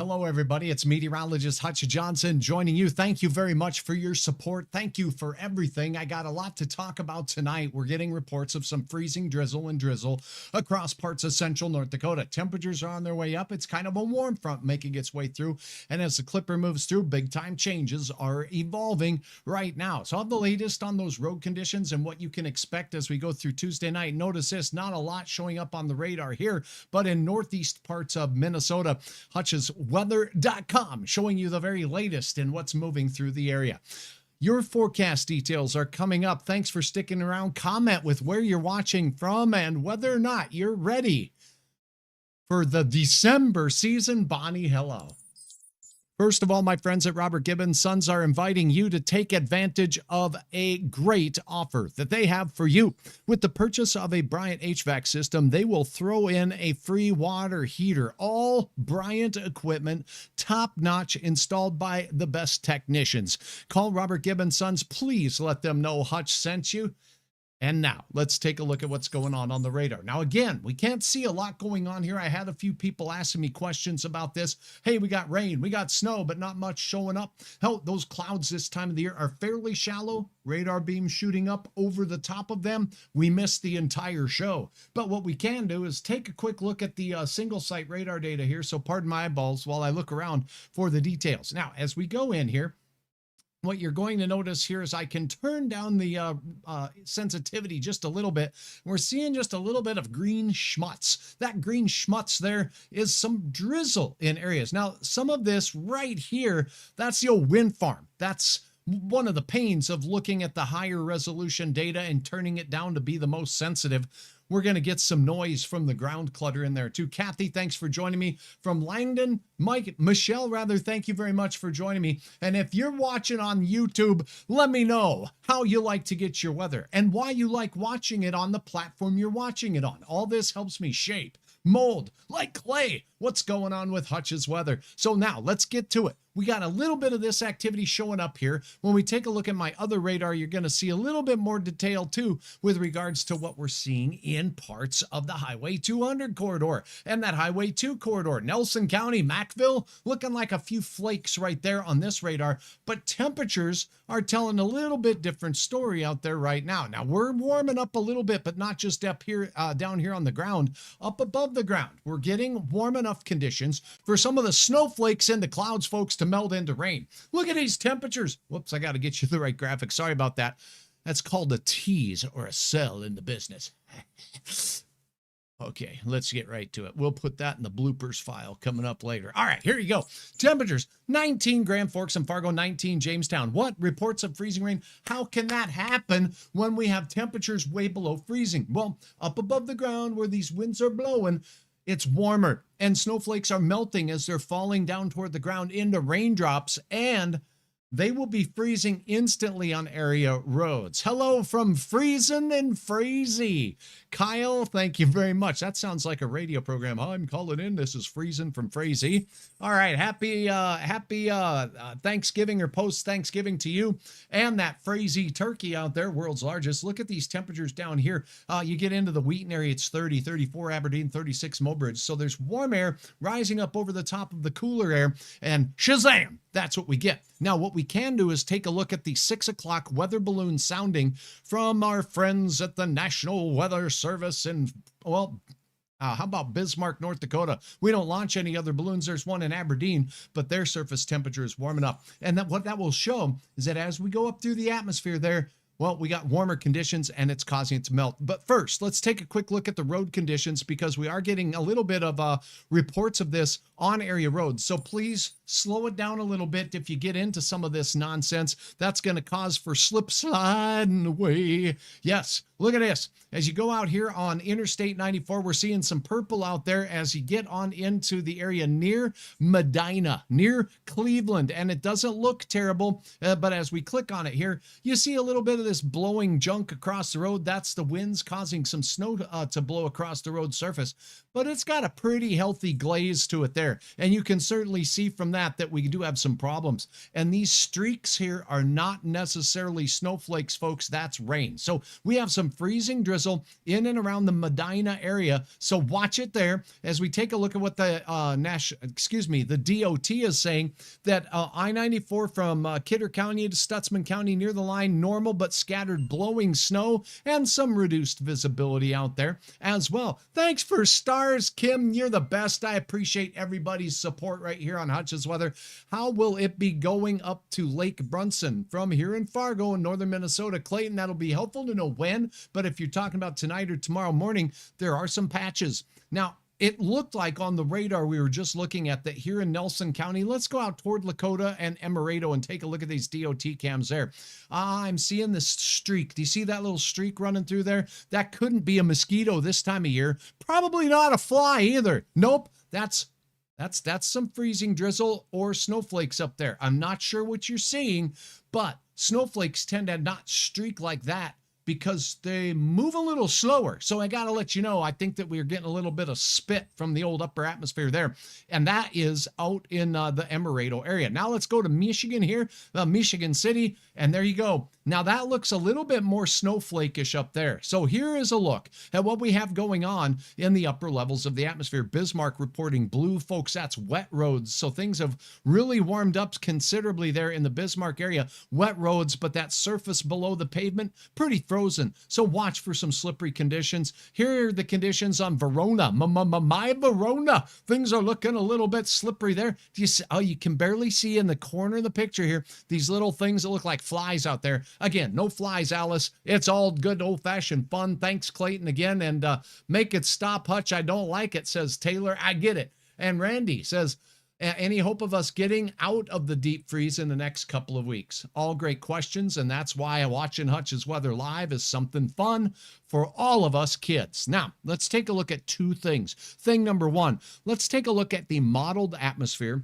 Hello, everybody. It's meteorologist Hutch Johnson joining you. Thank you very much for your support. Thank you for everything. I got a lot to talk about tonight. We're getting reports of some freezing drizzle and drizzle across parts of central North Dakota. Temperatures are on their way up. It's kind of a warm front making its way through. And as the Clipper moves through, big time changes are evolving right now. So I'll have the latest on those road conditions and what you can expect as we go through Tuesday night. Notice this, not a lot showing up on the radar here, but in northeast parts of Minnesota, Hutch's weather.com showing you the very latest in what's moving through the area. Your forecast details are coming up. Thanks for sticking around. Comment with where you're watching from and whether or not you're ready for the December season. Bonnie, hello. First of all, my friends at Robert Gibbons Sons are inviting you to take advantage of a great offer that they have for you. With the purchase of a Bryant HVAC system, they will throw in a free water heater. All Bryant equipment, top-notch, installed by the best technicians. Call Robert Gibbons Sons. Please let them know Hutch sent you. And now let's take a look at what's going on the radar. Now, again, we can't see a lot going on here. I had a few people asking me questions about this. Hey, we got rain, we got snow, but not much showing up. Hell, those clouds this time of the year are fairly shallow. Radar beams shooting up over the top of them. We missed the entire show. But what we can do is take a quick look at the single site radar data here. So pardon my eyeballs while I look around for the details. Now, as we go in here, what you're going to notice here is I can turn down the sensitivity just a little bit. We're seeing just a little bit of green schmutz. That green schmutz there is some drizzle in areas. Now, some of this right here, that's the old wind farm. That's one of the pains of looking at the higher resolution data and turning it down to be the most sensitive. We're going to get some noise from the ground clutter in there too. Kathy, thanks for joining me. From Langdon, Michelle, thank you very much for joining me. And if you're watching on YouTube, let me know how you like to get your weather and why you like watching it on the platform you're watching it on. All this helps me shape, mold, like clay, what's going on with Hutch's weather. So now let's get to it. We got a little bit of this activity showing up here. When we take a look at my other radar, you're going to see a little bit more detail too with regards to what we're seeing in parts of the Highway 200 corridor and that Highway 2 corridor. Nelson County, Mackville, looking like a few flakes right there on this radar, but temperatures are telling a little bit different story out there right now. Now we're warming up a little bit, but not just up here, down here on the ground, up above the ground. We're getting warm enough conditions for some of the snowflakes in the clouds, folks, to melt into rain. Look at these temperatures. Whoops, I got to get you the right graphic. Sorry about that. That's called a tease or a sell in the business. Okay, let's get right to it. We'll put that in the bloopers file coming up later. All right, here you go. Temperatures, 19 Grand Forks and Fargo, 19 Jamestown. What? Reports of freezing rain. How can that happen when we have temperatures way below freezing? Well, up above the ground where these winds are blowing, it's warmer and snowflakes are melting as they're falling down toward the ground into raindrops, and they will be freezing instantly on area roads. Hello from Freezin' and Freezy. Kyle, thank you very much. That sounds like a radio program. I'm calling in. This is Freezin' from Freezy. All right, happy Thanksgiving or post-Thanksgiving to you and that Freezy turkey out there, world's largest. Look at these temperatures down here. You get into the Wheaton area, it's 30, 34 Aberdeen, 36 Mobridge. So there's warm air rising up over the top of the cooler air, and shazam, that's what we get. Now, what we can do is take a look at the 6 o'clock weather balloon sounding from our friends at the National Weather Service in, well, how about Bismarck, North Dakota? We don't launch any other balloons. There's one in Aberdeen, but their surface temperature is warm enough. And what that will show is that as we go up through the atmosphere there, well, we got warmer conditions and it's causing it to melt. But first, let's take a quick look at the road conditions because we are getting a little bit of reports of this on area roads. So please slow it down a little bit if you get into some of this nonsense. That's going to cause for slip sliding away. Yes, look at this. As you go out here on Interstate 94, we're seeing some purple out there as you get on into the area near Medina, near Cleveland. And it doesn't look terrible, but as we click on it here, you see a little bit of this blowing junk across the road. That's the winds causing some snow to blow across the road surface. But it's got a pretty healthy glaze to it there. And you can certainly see from that we do have some problems. And these streaks here are not necessarily snowflakes, folks. That's rain. So we have some freezing drizzle in and around the Medina area. So watch it there as we take a look at what the the DOT is saying, that I-94 from Kidder County to Stutzman County near the line, normal but scattered blowing snow and some reduced visibility out there as well. Thanks for stars, Kim. You're the best. I appreciate everybody's support right here on Hutch's Weather. How will it be going up to Lake Brunson from here in Fargo in northern Minnesota? Clayton, that'll be helpful to know when, but if you're talking about tonight or tomorrow morning, there are some patches. Now, it looked like on the radar we were just looking at that here in Nelson County. Let's go out toward Lakota and Emerado and take a look at these DOT cams there. I'm seeing this streak. Do you see that little streak running through there? That couldn't be a mosquito this time of year. Probably not a fly either. Nope. That's some freezing drizzle or snowflakes up there. I'm not sure what you're seeing, but snowflakes tend to not streak like that because they move a little slower. So I got to let you know, I think that we're getting a little bit of spit from the old upper atmosphere there. And that is out in the Emerado area. Now let's go to Michigan here, Michigan City. And there you go. Now that looks a little bit more snowflake-ish up there. So here is a look at what we have going on in the upper levels of the atmosphere. Bismarck reporting blue, folks. That's wet roads. So things have really warmed up considerably there in the Bismarck area. Wet roads, but that surface below the pavement, pretty frozen. So watch for some slippery conditions. Here are the conditions on Verona. My Verona. Things are looking a little bit slippery there. Do you see? Oh, you can barely see in the corner of the picture here, these little things that look like flies out there. Again, no flies, Alice. It's all good old-fashioned fun. Thanks, Clayton, again. And make it stop, Hutch. I don't like it, says Taylor. I get it. And Randy says, any hope of us getting out of the deep freeze in the next couple of weeks? All great questions, and that's why watching Hutch's Weather Live is something fun for all of us kids. Now, let's take a look at two things. Thing number one, let's take a look at the modeled atmosphere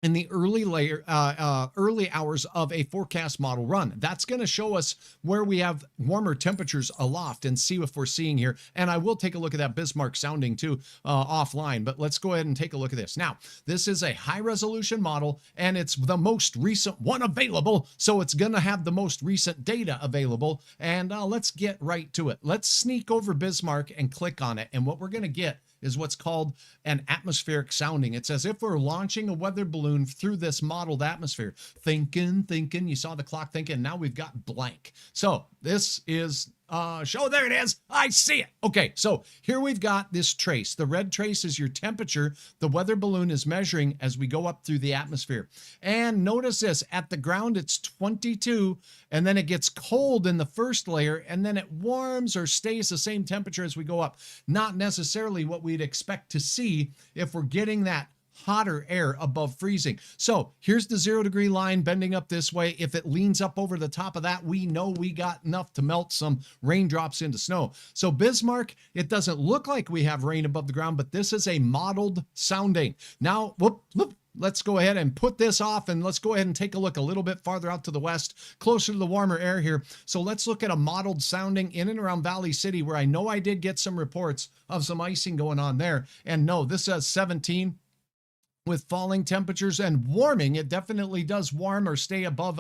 in the early hours of a forecast model run. That's going to show us where we have warmer temperatures aloft and see if we're seeing here. And I will take a look at that Bismarck sounding too offline, but let's go ahead and take a look at this. Now, this is a high resolution model and it's the most recent one available. So it's going to have the most recent data available. And let's get right to it. Let's sneak over Bismarck and click on it. And what we're going to get is what's called an atmospheric sounding. It's as if we're launching a weather balloon through this modeled atmosphere. Thinking, you saw the clock thinking, now we've got blank. So this is show, there it is. I see it. Okay, so here we've got this trace. The red trace is your temperature the weather balloon is measuring as we go up through the atmosphere. And notice this, at the ground it's 22, and then it gets cold in the first layer, and then it warms or stays the same temperature as we go up. Not necessarily what we'd expect to see if we're getting that hotter air above freezing. So here's the 0 degree line bending up this way. If it leans up over the top of that, we know we got enough to melt some raindrops into snow. So Bismarck, it doesn't look like we have rain above the ground, but this is a modeled sounding. Now, let's go ahead and put this off and let's go ahead and take a look a little bit farther out to the west, closer to the warmer air here. So let's look at a modeled sounding in and around Valley City, where I know I did get some reports of some icing going on there. And no, this says 17. With falling temperatures and warming, it definitely does warm or stay above,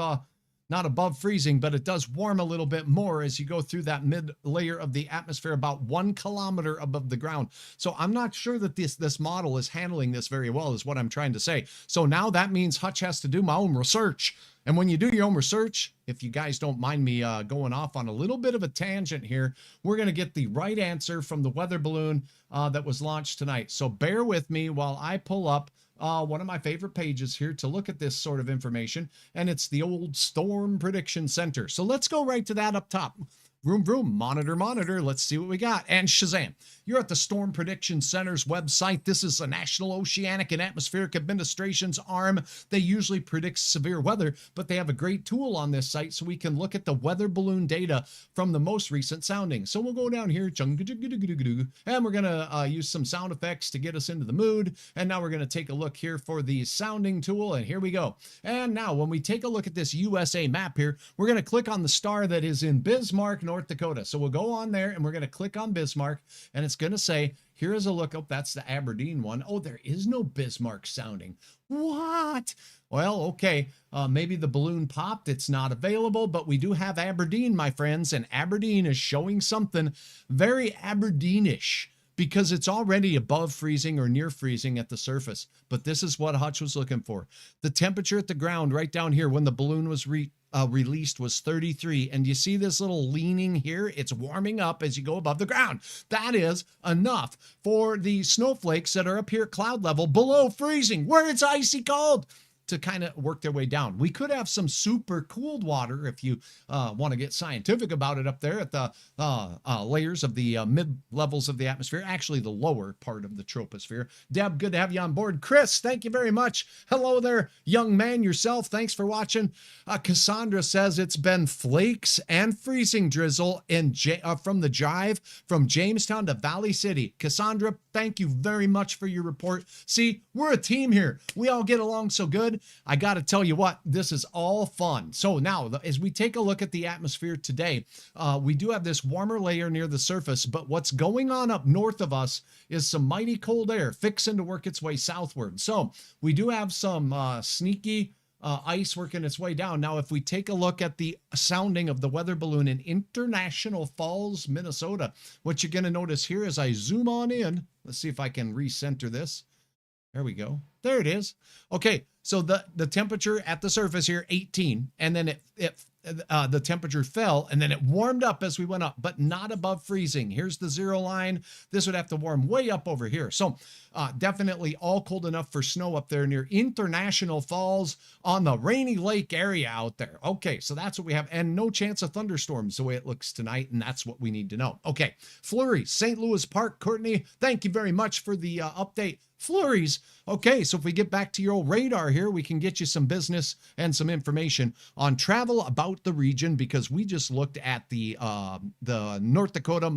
not above freezing, but it does warm a little bit more as you go through that mid layer of the atmosphere, about 1 kilometer above the ground. So I'm not sure that this model is handling this very well, is what I'm trying to say. So now that means Hutch has to do my own research. And when you do your own research, if you guys don't mind me going off on a little bit of a tangent here, we're going to get the right answer from the weather balloon that was launched tonight. So bear with me while I pull up one of my favorite pages here to look at this sort of information, and it's the old Storm Prediction Center. So let's go right to that up top. Vroom, vroom, monitor, monitor. Let's see what we got. And Shazam. You're at the Storm Prediction Center's website. This is the National Oceanic and Atmospheric Administration's arm. They usually predict severe weather, but they have a great tool on this site so we can look at the weather balloon data from the most recent sounding. So we'll go down here, and we're going to use some sound effects to get us into the mood. And now we're going to take a look here for the sounding tool, and here we go. And now when we take a look at this USA map here, we're going to click on the star that is in Bismarck, North Dakota. So we'll go on there and we're going to click on Bismarck, and it's going to say, here is a look. Oh, that's the Aberdeen one. Oh, there is no Bismarck sounding. What? Well, okay. Maybe the balloon popped. It's not available, but we do have Aberdeen, my friends, and Aberdeen is showing something very Aberdeenish, because it's already above freezing or near freezing at the surface. But this is what Hutch was looking for. The temperature at the ground right down here when the balloon was released was 33. And you see this little leaning here? It's warming up as you go above the ground. That is enough for the snowflakes that are up here at cloud level below freezing, where it's icy cold, to kind of work their way down. We could have some super cooled water if you want to get scientific about it up there at the layers of the mid levels of the atmosphere, actually the lower part of the troposphere. Deb, good to have you on board. Chris, thank you very much. Hello there, young man yourself. Thanks for watching. Cassandra says it's been flakes and freezing drizzle from the drive from Jamestown to Valley City. Cassandra, thank you very much for your report. See, we're a team here. We all get along so good. I got to tell you what, this is all fun. So now, as we take a look at the atmosphere today, we do have this warmer layer near the surface, but what's going on up north of us is some mighty cold air fixing to work its way southward. So we do have some sneaky ice working its way down. Now, if we take a look at the sounding of the weather balloon in International Falls, Minnesota, what you're going to notice here as I zoom on in, let's see if I can recenter this. There we go. There it is. Okay, so the temperature at the surface here, 18, and then the temperature fell, and then it warmed up as we went up, but not above freezing. Here's the zero line. This would have to warm way up over here. So definitely all cold enough for snow up there near International Falls on the Rainy Lake area out there. Okay, so that's what we have, and no chance of thunderstorms the way it looks tonight, and that's what we need to know. Okay, flurry, St. Louis Park. Courtney, thank you very much for the update. Flurries. Okay, so if we get back to your old radar here, we can get you some business and some information on travel about the region, because we just looked at the North Dakota,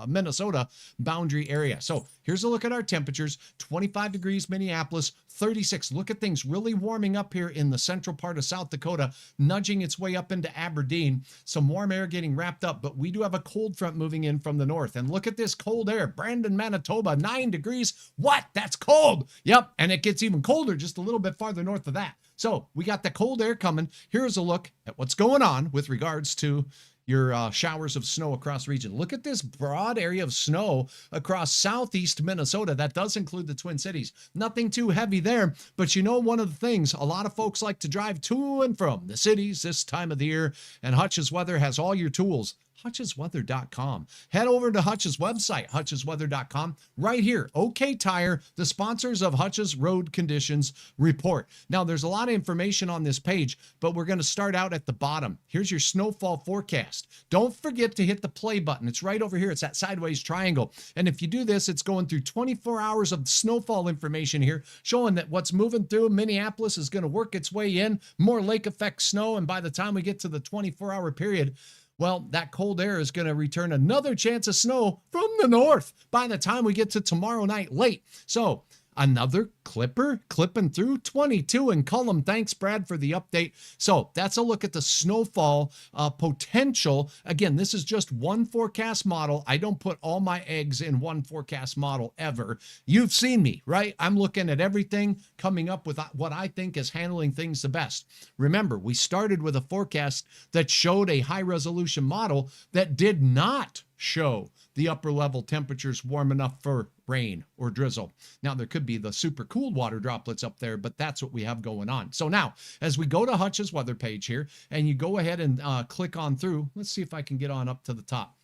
Minnesota boundary area. So here's a look at our temperatures. 25 degrees Minneapolis, 36. Look at things really warming up here in the central part of South Dakota, nudging its way up into Aberdeen. Some warm air getting wrapped up, but we do have a cold front moving in from the north. And look at this cold air. Brandon, Manitoba, 9 degrees. What? That's cold. Yep, and it gets even colder just a little bit farther north of that. So we got the cold air coming. Here's a look at what's going on with regards to your showers of snow across the region. Look at this broad area of snow across southeast Minnesota. That does include the Twin Cities. Nothing too heavy there, but you know, one of the things, a lot of folks like to drive to and from the cities this time of the year, and Hutch's Weather has all your tools. HutchesWeather.com. Head over to Hutch's website, HutchesWeather.com. Right here, OK Tire, the sponsors of Hutch's Road Conditions Report. Now, there's a lot of information on this page, but we're going to start out at the bottom. Here's your snowfall forecast. Don't forget to hit the play button. It's right over here. It's that sideways triangle. And if you do this, it's going through 24 hours of snowfall information here, showing that what's moving through Minneapolis is going to work its way in, more lake effect snow. And by the time we get to the 24-hour period, well, that cold air is going to return another chance of snow from the north by the time we get to tomorrow night late. So another Clipper clipping through 22 in Cullum. Thanks, Brad, for the update. So that's a look at the snowfall potential. Again, this is just one forecast model. I don't put all my eggs in one forecast model ever. You've seen me, right? I'm looking at everything, coming up with what I think is handling things the best. Remember, we started with a forecast that showed a high resolution model that did not show the upper level temperatures warm enough for rain or drizzle. Now, there could be the super cooled water droplets up there, but that's what we have going on. So now, as we go to Hutch's weather page here, and you go ahead and click on through, let's see if I can get on up to the top.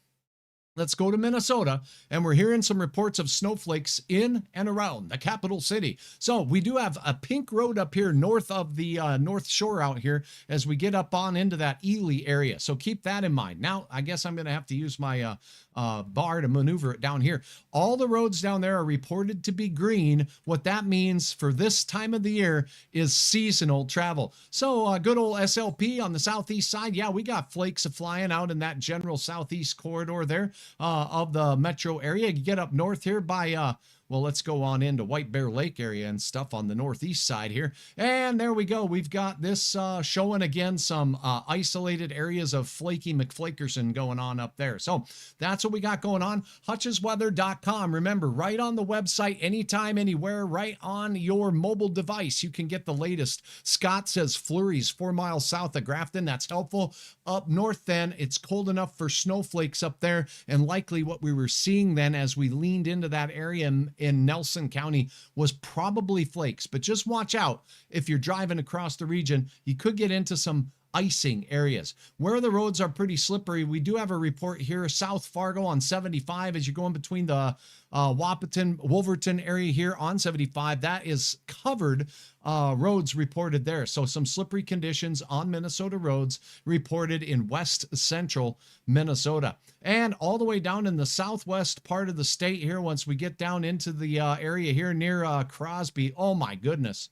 Let's go to Minnesota, and we're hearing some reports of snowflakes in and around the capital city. So we do have a pink road up here north of the North Shore out here as we get up on into that Ely area. So keep that in mind. Now, I guess I'm going to have to use my bar to maneuver it down here. All the roads down there are reported to be green. What that means for this time of the year is seasonal travel. So good old SLP on the southeast side. Yeah, we got flakes flying out in that general southeast corridor there of the metro area. You get up north here by Well, let's go on into White Bear Lake area and stuff on the northeast side here. And there we go. We've got this showing again some isolated areas of flaky McFlakerson going on up there. So that's what we got going on. HutchesWeather.com. Remember, right on the website, anytime, anywhere, right on your mobile device, you can get the latest. Scott says flurries 4 miles south of Grafton. That's helpful. Up north then, it's cold enough for snowflakes up there, and likely what we were seeing then as we leaned into that area in Nelson County was probably flakes. But just watch out if you're driving across the region, you could get into some icing areas where the roads are pretty slippery. We do have a report here, South Fargo on 75 as you're going between the Wahpeton, Wolverton area here on 75. That is covered roads reported there. So some slippery conditions on Minnesota roads reported in west central Minnesota. And all the way down in the southwest part of the state here, once we get down into the area here near Crosby, oh my goodness.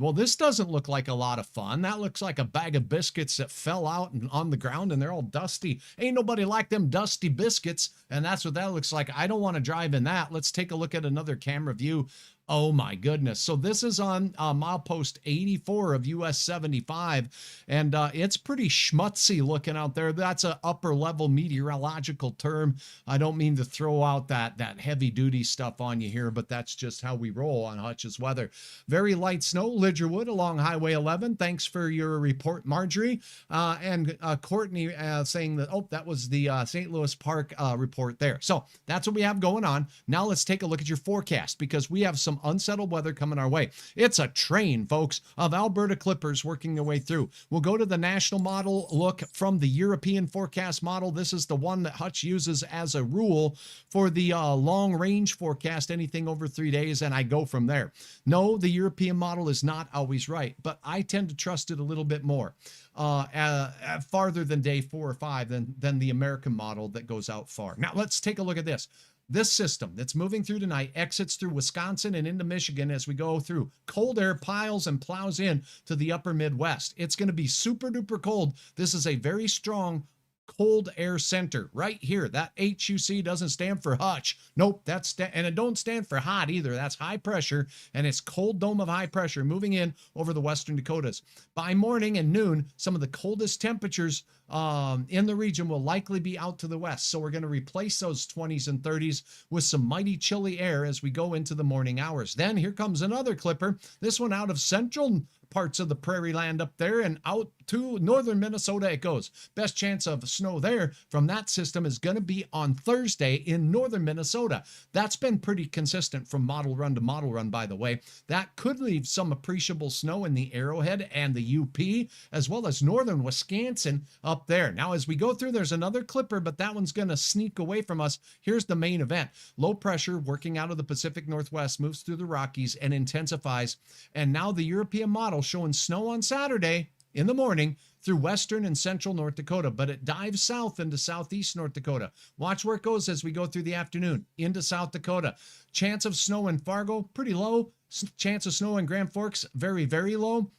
Well, this doesn't look like a lot of fun. That looks like a bag of biscuits that fell out and on the ground and they're all dusty. Ain't nobody like them dusty biscuits. And that's what that looks like. I don't want to drive in that. Let's take a look at another camera view. Oh my goodness. So this is on milepost 84 of US 75, and it's pretty schmutzy looking out there. That's an upper level meteorological term. I don't mean to throw out that heavy duty stuff on you here, but that's just how we roll on Hutch's Weather. Very light snow, Lidgerwood along Highway 11. Thanks for your report, Marjorie. And Courtney saying that, oh, that was the St. Louis Park report there. So that's what we have going on. Now let's take a look at your forecast, because we have some unsettled weather coming our way. It's a train, folks, of Alberta Clippers working their way through. We'll go to the national model look from the European forecast model. This is the one that Hutch uses as a rule for the long range forecast, anything over 3 days, and I go from there. No, the European model is not always right, but I tend to trust it a little bit more. Farther than day 4 or 5 than the American model that goes out far. Now let's take a look at this. This system that's moving through tonight exits through Wisconsin and into Michigan as we go through. Cold air piles and plows in to the upper Midwest. It's going to be super duper cold. This is a very strong cold air center right here. That HUC doesn't stand for Hutch. Nope, and it don't stand for hot either. That's high pressure, and it's cold dome of high pressure moving in over the western Dakotas. By morning and noon, some of the coldest temperatures in the region will likely be out to the west. So we're going to replace those 20s and 30s with some mighty chilly air as we go into the morning hours. Then here comes another clipper, this one out of central parts of the prairie land up there and out to northern Minnesota it goes. Best chance of snow there from that system is going to be on Thursday in northern Minnesota. That's been pretty consistent from model run to model run, by the way. That could leave some appreciable snow in the Arrowhead and the UP, as well as northern Wisconsin up there. Now, as we go through, there's another clipper, but that one's going to sneak away from us. Here's the main event. Low pressure working out of the Pacific Northwest moves through the Rockies and intensifies. And now the European model showing snow on Saturday in the morning through western and central North Dakota, but it dives south into southeast North Dakota. Watch where it goes as we go through the afternoon into South Dakota. Chance of snow in Fargo, pretty low. Chance of snow in Grand Forks, very, very low,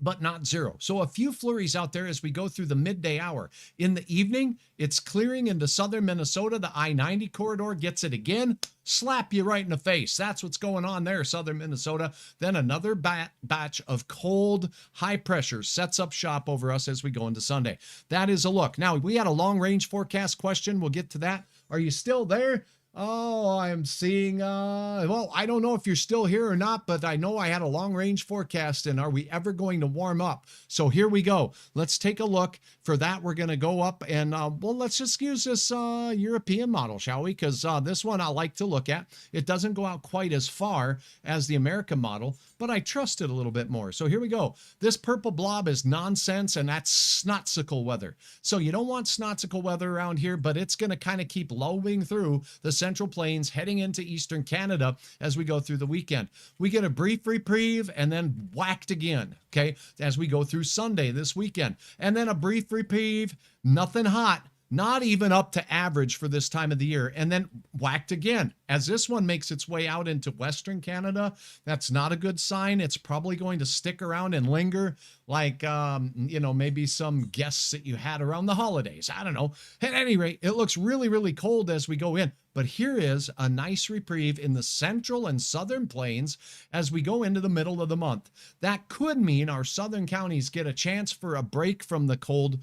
but not zero. So a few flurries out there as we go through the midday hour. In the evening, it's clearing into southern Minnesota. The I-90 corridor gets it again. Slap you right in the face. That's what's going on there, southern Minnesota. Then another batch of cold, high pressure sets up shop over us as we go into Sunday. That is a look. Now, we had a long-range forecast question. We'll get to that. Are you still there? Oh, I'm seeing, well, I don't know if you're still here or not, but I know I had a long range forecast, and are we ever going to warm up? So here we go. Let's take a look. For that, we're going to go up and, well, let's just use this European model, shall we? Because this one I like to look at. It doesn't go out quite as far as the American model, but I trust it a little bit more. So here we go. This purple blob is nonsense, and that's snotsicle weather. So you don't want snotsicle weather around here, but it's going to kind of keep lowing through the Central Plains heading into eastern Canada as we go through the weekend. We get a brief reprieve and then whacked again, okay, as we go through Sunday this weekend. And then a brief reprieve, nothing hot, not even up to average for this time of the year, and then whacked again. As this one makes its way out into Western Canada, that's not a good sign. It's probably going to stick around and linger like, maybe some guests that you had around the holidays. I don't know. At any rate, it looks really, really cold as we go in. But here is a nice reprieve in the central and southern plains as we go into the middle of the month. That could mean our southern counties get a chance for a break from the cold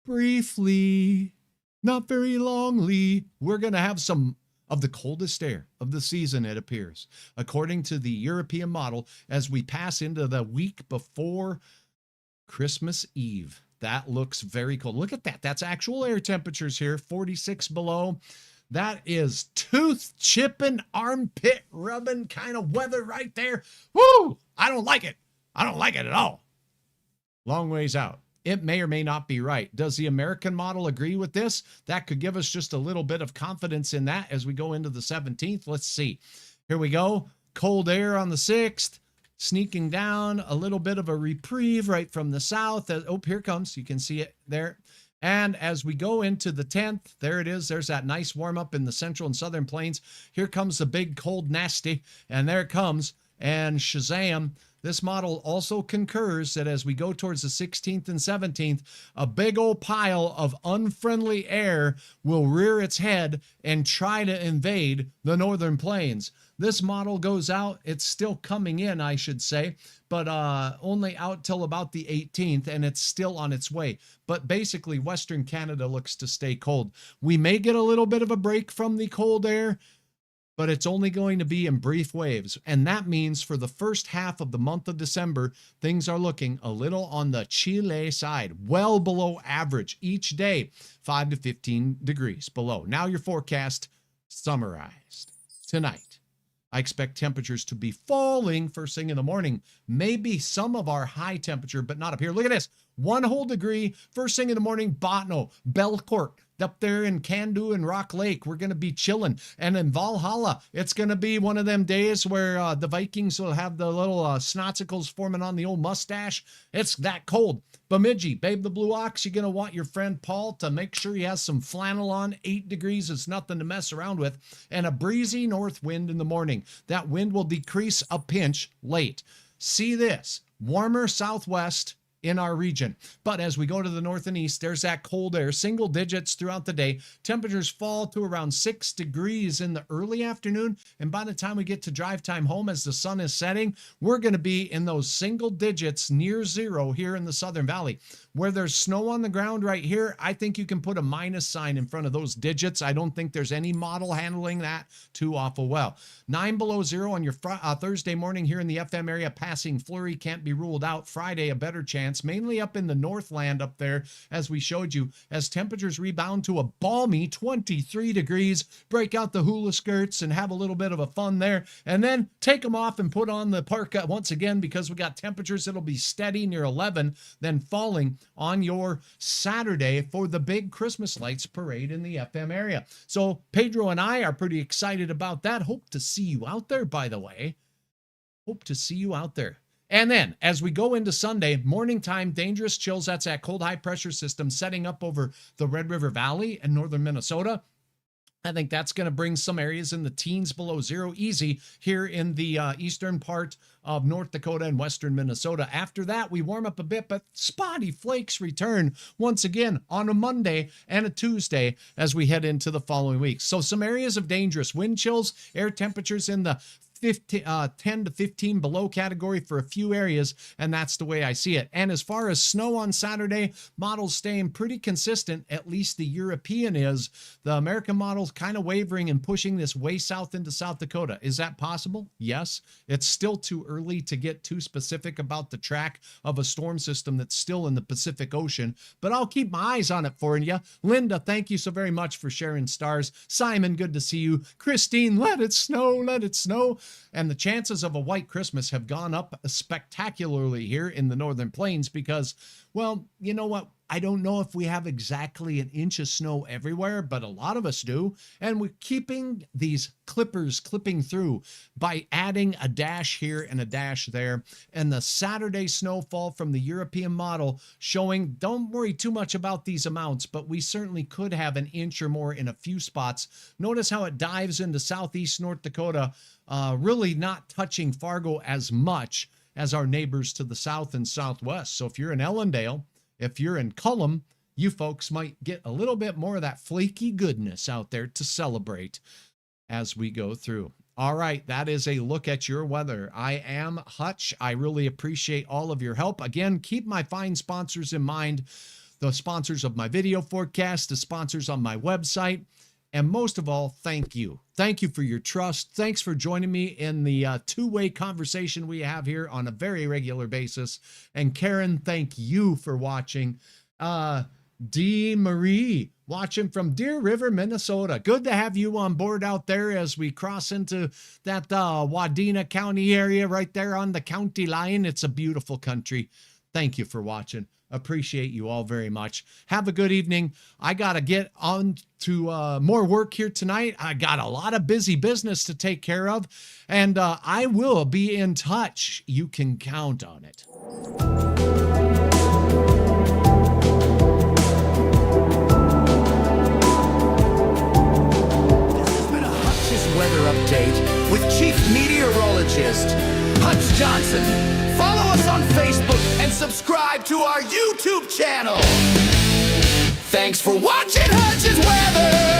briefly. Not very longly. We're going to have some of the coldest air of the season, it appears, according to the European model, as we pass into the week before Christmas Eve. That looks very cold. Look at that. That's actual air temperatures here, 46 below. That is tooth chipping, armpit rubbing kind of weather right there. Woo! I don't like it. I don't like it at all. Long ways out. It may or may not be right. Does the American model agree with this? That could give us just a little bit of confidence in that as we go into the 17th. Let's see. Here we go. Cold air on the 6th. Sneaking down, a little bit of a reprieve right from the south. Oh, here it comes. You can see it there. And as we go into the 10th, there it is. There's that nice warm up in the central and southern plains. Here comes the big cold nasty. And there it comes. And shazam. This model also concurs that as we go towards the 16th and 17th, a big old pile of unfriendly air will rear its head and try to invade the northern plains. This model goes out. It's still coming in, I should say, but only out till about the 18th, and it's still on its way. But basically, Western Canada looks to stay cold. We may get a little bit of a break from the cold air, but it's only going to be in brief waves. And that means for the first half of the month of December, things are looking a little on the chilly side, well below average each day, 5 to 15 degrees below. Now your forecast summarized. Tonight, I expect temperatures to be falling first thing in the morning. Maybe some of our high temperature, but not up here. Look at this. 1 whole degree first thing in the morning, Botno, Belcourt, up there in Candu and Rock Lake. We're going to be chilling. And in Valhalla, it's going to be one of them days where the Vikings will have the little snotzicles forming on the old mustache. It's that cold. Bemidji, Babe the Blue Ox, you're going to want your friend Paul to make sure he has some flannel on. 8 degrees is nothing to mess around with. And a breezy north wind in the morning. That wind will decrease a pinch late. See this, warmer southwest in our region. But as we go to the north and east, there's that cold air, single digits throughout the day. Temperatures fall to around 6 degrees in the early afternoon. And by the time we get to drive time home as the sun is setting, we're going to be in those single digits near zero here in the Southern Valley. Where there's snow on the ground right here, I think you can put a minus sign in front of those digits. I don't think there's any model handling that too awful well. 9 below zero on your Thursday morning here in the FM area. Passing flurry can't be ruled out. Friday, a better chance, mainly up in the Northland up there, as we showed you, as temperatures rebound to a balmy 23 degrees. Break out the hula skirts and have a little bit of a fun there, and then take them off and put on the parka once again, because we got temperatures that'll be steady near 11, then falling on your Saturday for the big Christmas lights parade in the FM area. So Pedro and I are pretty excited about that. Hope to see you out there, by the way. Hope to see you out there. And then as we go into Sunday, morning time, dangerous chills. That's that cold high pressure system setting up over the Red River Valley and northern Minnesota. I think that's going to bring some areas in the teens below zero easy here in the eastern part of North Dakota and western Minnesota. After that, we warm up a bit, but spotty flakes return once again on a Monday and a Tuesday as we head into the following week. So some areas of dangerous wind chills, air temperatures in the 10 to 15 below category for a few areas, and that's the way I see it. And as far as snow on Saturday, models staying pretty consistent, at least the European is. The American model's kind of wavering and pushing this way south into South Dakota. Is that possible? Yes. It's still too early to get too specific about the track of a storm system that's still in the Pacific Ocean, but I'll keep my eyes on it for you. Linda, thank you so very much for sharing stars. Simon, good to see you. Christine, let it snow, let it snow. And the chances of a white Christmas have gone up spectacularly here in the Northern Plains because, well, you know what? I don't know if we have exactly an inch of snow everywhere, but a lot of us do. And we're keeping these clippers clipping through by adding a dash here and a dash there. And the Saturday snowfall from the European model showing, don't worry too much about these amounts, but we certainly could have an inch or more in a few spots. Notice how it dives into southeast North Dakota, really not touching Fargo as much as our neighbors to the south and southwest. So if you're in Ellendale, if you're in Cullum, you folks might get a little bit more of that flaky goodness out there to celebrate as we go through. All right, that is a look at your weather. I am Hutch. I really appreciate all of your help. Again, keep my fine sponsors in mind, the sponsors of my video forecast, the sponsors on my website, and most of all, thank you. Thank you for your trust. Thanks for joining me in the two-way conversation we have here on a very regular basis. And Karen, thank you for watching. D. Marie, watching from Deer River, Minnesota. Good to have you on board out there as we cross into that Wadena County area right there on the county line. It's a beautiful country. Thank you for watching. Appreciate you all very much. Have a good evening. I got to get on to more work here tonight. I got a lot of busy business to take care of, and I will be in touch. You can count on it. This has been a Hutch's weather update with Chief Meteorologist Hutch Johnson. Follow us on Facebook and subscribe to our YouTube channel. Thanks for watching Hutch's Weather.